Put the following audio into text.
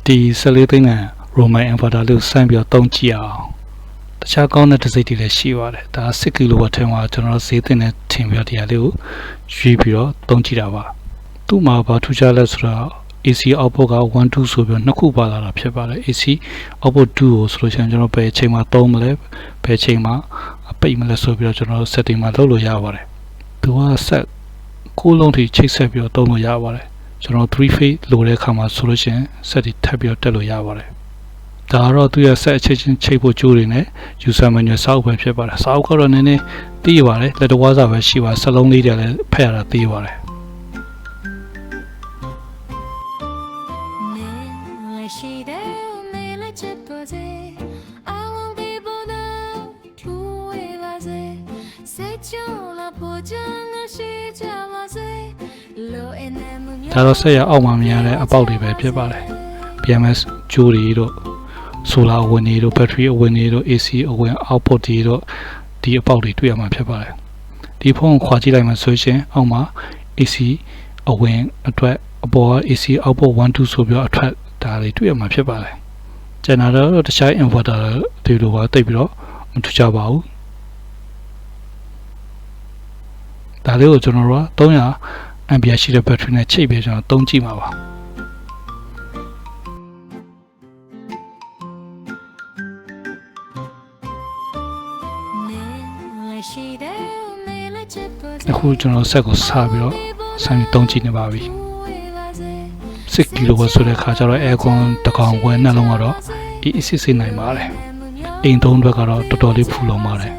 ဒီ14သိန်းနဲ့ Roman inverter လို့စမ်းပြီးတော့သုံးကြည့်အောင်တခြားကောင်းတဲ့တစ်စိတ်တွေလည်းရှိပါတယ်ဒါ6 kW ထင်ပါကျွန်တော်ဈေးသင့်တဲ့ထင်ပြတရားလေးကိုရွေးပြီးတော့သုံးကြည့်တာပါသူ့မှာဘာထူးခြားလဲဆိုတော့ AC output က1 2ဆိုပြီးနှစ်ခုပါလာတာဖြစ်ပါတယ် AC output 2ကိုဆိုလို့ရှိရင်ကျွန်တော်ဘယ်အချိန်မှာသုံးမလဲဘယ်အချိန်မှာပိတ်မလဲဆိုပြီးတော့ကျွန်တော် setting မှာလုပ်လို့ရပါတယ်သူက set 6လုံးထိချိတ်ဆက်ပြီးတော့သုံးလို့ရပါတယ်ကျွန်တော်3 phase လိုတဲ့အခါမှာဆိုလို့ရှိရင် set တွေထပ်ပြီးတော့တက်လို့ရပါတယ်ဒါကတော့သူရဲ့ set အချက်ချင်းချိတ်ဖို့ကြိုးတွေနဲ့ user manual စာအုပ်ပဲဖြစ်ပါတယ်စာအုပ်ကတော့နည်းနည်းသိရပါတယ်လက်တဝါးစာပဲရှိပါစလုံးလေးတွေလည်းဖတ်ရတာသိပါတယ်ဒါတော့ဆက်ရအောက်မှာမြင်ရတဲ့အပေါက်တွေပဲဖြစ်ပါတယ် BMS ကြိုးတွေတို့ solar အဝင်တွေတို့ battery အဝင်တွေတို့ AC အဝင် output တွေတို့ဒီအပေါက်တွေတွေ့ရမှာဖြစ်ပါတယ်ဒီဖုန်းကိုခွာကြည့်လိုက်မှဆိုရင်အောက်မှာ AC အဝင်အတွက်အပေါ်က AC output 1 2ဆိုပြီးတော့အထွက်ဒါတွေတွေ့ရမှာဖြစ်ပါတယ်ကျန်တာတော့တခြား inverter တွေလိုပါတိတ်ပြီးတော့မထူးခြားပါဘူးဒါလေးကိုကျွန်တော်တို့က300 ampere ရှိတဲ့ battery နဲ့ချိတ်ပြီးကျွန်တော်သုံးကြည့်မှာပါအခုကျွန်တော်ဆက်ကိုစပြီးတော့ဆမ်းပြီးသုံးကြည့်နေပါပြီ6 kW ဆိုတဲ့ခါကျတော့ aircon တစ်ကောင်ဝယ်နှလုံးကတော့အေးအေးဆေးဆေးနိုင်ပါတယ်အိမ်သုံးအတွက်ကတော့တော်တော်လေးဖူလုံပါတယ်